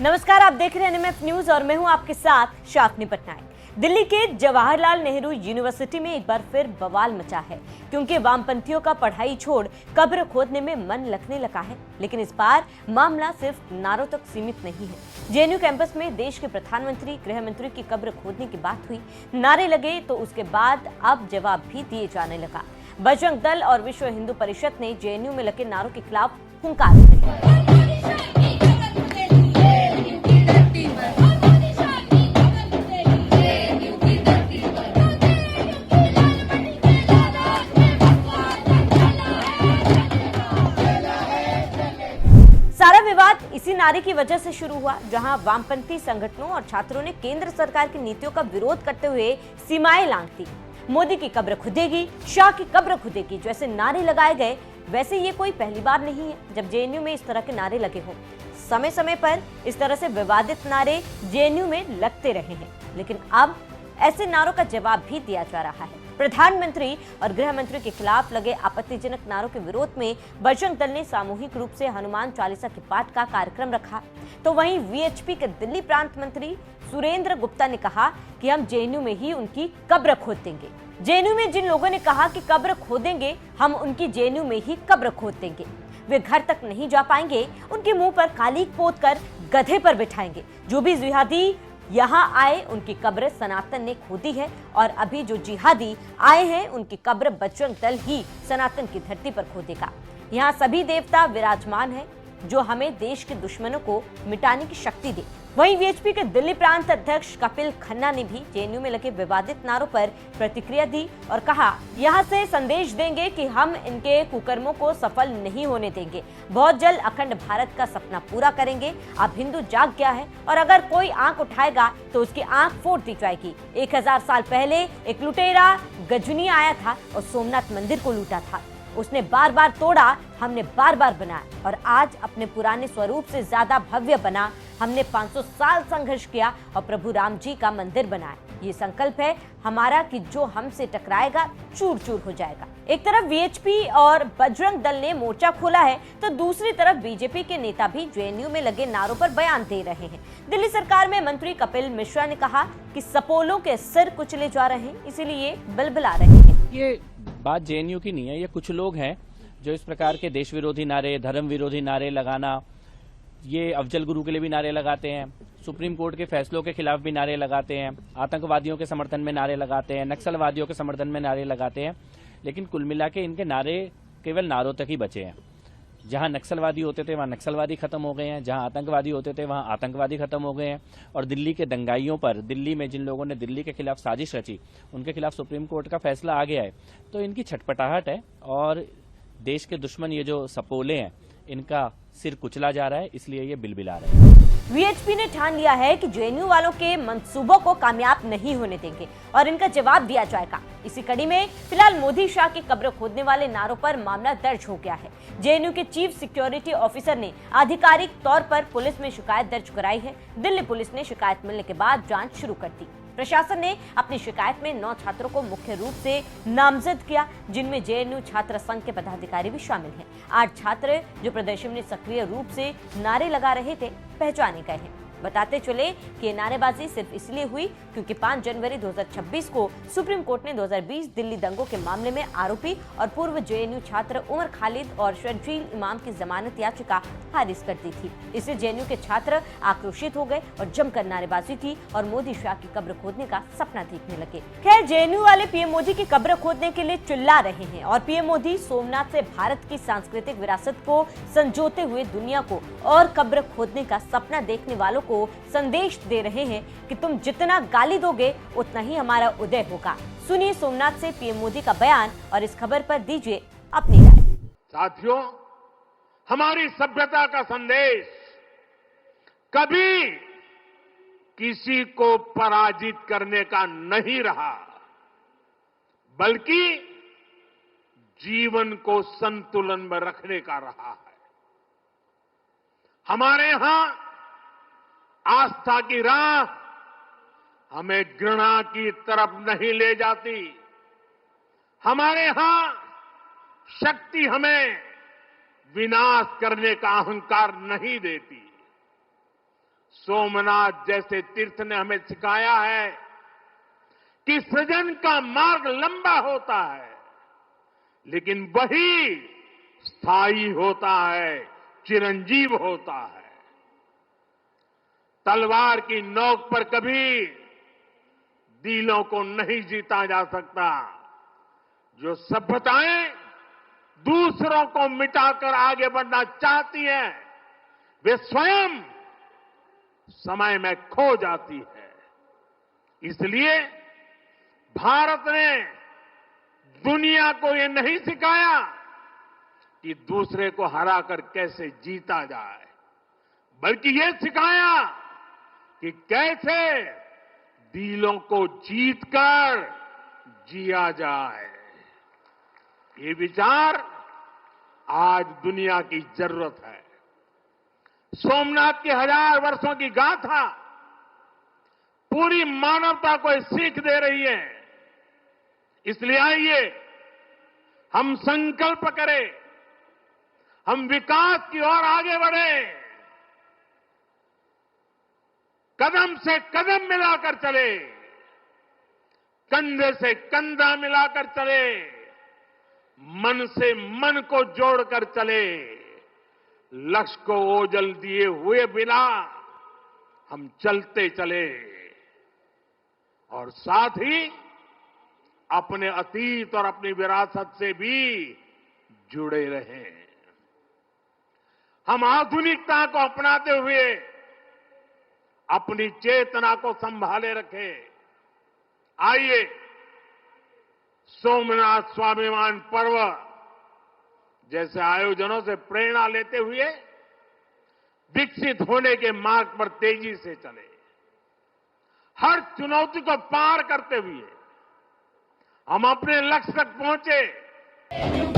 नमस्कार, आप देख रहे हैं एनएमएफ न्यूज और मैं हूं आपके साथ शाफनी पटनायक। दिल्ली के जवाहरलाल नेहरू यूनिवर्सिटी में एक बार फिर बवाल मचा है, क्योंकि वामपंथियों का पढ़ाई छोड़ कब्र खोदने में मन लगने लगा है। लेकिन इस बार मामला सिर्फ नारों तक सीमित नहीं है। जेएनयू कैंपस में देश के प्रधानमंत्री, गृह मंत्री की कब्र खोदने की बात हुई, नारे लगे तो उसके बाद अब जवाब भी दिए जाने लगा। बजरंग दल और विश्व हिंदू परिषद ने जेएनयू में लगे नारों के खिलाफ हुंकार भरी। सारा विवाद इसी नारे की वजह से शुरू हुआ, जहां वामपंथी संगठनों और छात्रों ने केंद्र सरकार की नीतियों का विरोध करते हुए सीमाएं लांघ दी। मोदी की कब्र खुदेगी, शाह की कब्र खुदेगी जैसे नारे लगाए गए। वैसे ये कोई पहली बार नहीं है जब जेएनयू में इस तरह के नारे लगे हों। समय समय पर इस तरह से विवादित नारे जेएनयू में लगते रहे हैं, लेकिन अब ऐसे नारों का जवाब भी दिया जा रहा है। प्रधानमंत्री और गृह मंत्री के खिलाफ लगे आपत्तिजनक नारों के विरोध में बजरंग दल ने सामूहिक रूप से हनुमान चालीसा के पाठ का कार्यक्रम रखा। तो वहीं वीएचपी के दिल्ली प्रांत मंत्री सुरेंद्र गुप्ता ने कहा कि हम जेएनयू में ही उनकी कब्र खोद देंगे। जेएनयू में जिन लोगों ने कहा कि कब्र खोदेंगे, हम उनकी जेएनयू में ही कब्र खोद देंगे। वे घर तक नहीं जा पाएंगे, उनके मुंह पर कालीक पोत कर गधे पर बिठाएंगे। जो भी जिहादी यहाँ आए उनकी कब्र सनातन ने खोदी है, और अभी जो जिहादी आए हैं उनकी कब्र बजरंग दल ही सनातन की धरती पर खोदेगा। यहाँ सभी देवता विराजमान हैं जो हमें देश के दुश्मनों को मिटाने की शक्ति दे। वहीं वीएचपी के दिल्ली प्रांत अध्यक्ष कपिल खन्ना ने भी जेएनयू में लगे विवादित नारों पर प्रतिक्रिया दी और कहा, यहाँ से संदेश देंगे कि हम इनके कुकर्मों को सफल नहीं होने देंगे। बहुत जल्द अखंड भारत का सपना पूरा करेंगे। अब हिंदू जाग गया है और अगर कोई आंख उठाएगा तो उसकी आंख फोड़ दी जाएगी। 1000 साल पहले एक लुटेरा गजनी आया था और सोमनाथ मंदिर को लूटा था। उसने बार बार तोड़ा, हमने बार बार बनाया और आज अपने पुराने स्वरूप से ज्यादा भव्य बना। हमने 500 साल संघर्ष किया और प्रभु राम जी का मंदिर बनाया। ये संकल्प है हमारा कि जो हमसे टकराएगा चूर चूर हो जाएगा। एक तरफ वीएचपी और बजरंग दल ने मोर्चा खोला है, तो दूसरी तरफ बीजेपी के नेता भी जेएनयू में लगे नारों पर बयान दे रहे हैं। दिल्ली सरकार में मंत्री कपिल मिश्रा ने कहा कि सपोलों के सिर कुचले जा रहे हैं, इसीलिए बिलबिला रहे हैं। ये बात जेएनयू की नहीं है, ये कुछ लोग हैं जो इस प्रकार के देश विरोधी नारे, धर्म विरोधी नारे लगाना, ये अफजल गुरु के लिए भी नारे लगाते हैं, सुप्रीम कोर्ट के फैसलों के खिलाफ भी नारे लगाते हैं, आतंकवादियों के समर्थन में नारे लगाते हैं, नक्सलवादियों के समर्थन में नारे लगाते हैं। लेकिन कुल मिला के इनके नारे केवल नारों तक ही बचे हैं। जहां नक्सलवादी होते थे वहां नक्सलवादी खत्म हो गए हैं, जहां आतंकवादी होते थे वहां आतंकवादी खत्म हो गए हैं। और दिल्ली के दंगाइयों पर, दिल्ली में जिन लोगों ने दिल्ली के खिलाफ साजिश रची, उनके खिलाफ सुप्रीम कोर्ट का फैसला आ गया है। तो इनकी छटपटाहट है और देश के दुश्मन ये जो सपोले हैं इनका सिर कुचला जा रहा है, इसलिए ये बिलबिला रहे हैं। वीएचपी ने ठान लिया है कि जेएनयू वालों के मंसूबों को कामयाब नहीं होने देंगे और इनका जवाब दिया जाएगा। इसी कड़ी में फिलहाल मोदी शाह की कब्र खोदने वाले नारों पर मामला दर्ज हो गया है। जेएनयू के चीफ सिक्योरिटी ऑफिसर ने आधिकारिक तौर पर पुलिस में शिकायत दर्ज कराई है। दिल्ली पुलिस ने शिकायत मिलने के बाद जांच शुरू कर दी। प्रशासन ने अपनी शिकायत में 9 छात्रों को मुख्य रूप से नामजद किया, जिनमें जेएनयू छात्र संघ के पदाधिकारी भी शामिल हैं। 8 छात्र जो प्रदर्शन में सक्रिय रूप से नारे लगा रहे थे पहचाने गए हैं। बताते चले कि ये नारेबाजी सिर्फ इसलिए हुई क्योंकि 5 जनवरी 2026 को सुप्रीम कोर्ट ने 2020 दिल्ली दंगों के मामले में आरोपी और पूर्व जेएनयू छात्र उमर खालिद और शर्जील इमाम की जमानत याचिका खारिज कर दी थी। इससे जेएनयू के छात्र आक्रोशित हो गए और जमकर नारेबाजी की और मोदी शाह की कब्र खोदने का सपना देखने लगे। खैर, जेएनयू वाले पीएम मोदी की कब्र खोदने के लिए चिल्ला रहे हैं और पीएम मोदी सोमनाथ से भारत की सांस्कृतिक विरासत को संजोते हुए दुनिया को और कब्र खोदने का सपना देखने वालों को संदेश दे रहे हैं कि तुम जितना गाली दोगे उतना ही हमारा उदय होगा। सुनिए सोमनाथ से पीएम मोदी का बयान और इस खबर पर दीजिए अपनी राय। साथियों, हमारी सभ्यता का संदेश कभी किसी को पराजित करने का नहीं रहा, बल्कि जीवन को संतुलन में रखने का रहा है। हमारे यहां आस्था की राह हमें घृणा की तरफ नहीं ले जाती। हमारे यहां शक्ति हमें विनाश करने का अहंकार नहीं देती। सोमनाथ जैसे तीर्थ ने हमें सिखाया है कि सृजन का मार्ग लंबा होता है, लेकिन वही स्थायी होता है, चिरंजीव होता है। तलवार की नोक पर कभी दिलों को नहीं जीता जा सकता। जो सभ्यताएं दूसरों को मिटाकर आगे बढ़ना चाहती हैं, वे स्वयं समय में खो जाती है। इसलिए भारत ने दुनिया को ये नहीं सिखाया कि दूसरे को हराकर कैसे जीता जाए, बल्कि ये सिखाया कि कैसे दिलों को जीतकर जिया जाए। ये विचार आज दुनिया की जरूरत है। सोमनाथ की 1000 वर्षों की गाथा पूरी मानवता को सीख दे रही है। इसलिए आइए हम संकल्प करें, हम विकास की ओर आगे बढ़ें, कदम से कदम मिलाकर चले, कंधे से कंधा मिलाकर चले, मन से मन को जोड़कर चले। लक्ष्य को ओझल दिए हुए बिना हम चलते चले और साथ ही अपने अतीत और अपनी विरासत से भी जुड़े रहें। हम आधुनिकता को अपनाते हुए अपनी चेतना को संभाले रखें। आइए सोमनाथ स्वाभिमान पर्व जैसे आयोजनों से प्रेरणा लेते हुए विकसित होने के मार्ग पर तेजी से चले। हर चुनौती को पार करते हुए हम अपने लक्ष्य तक पहुंचे।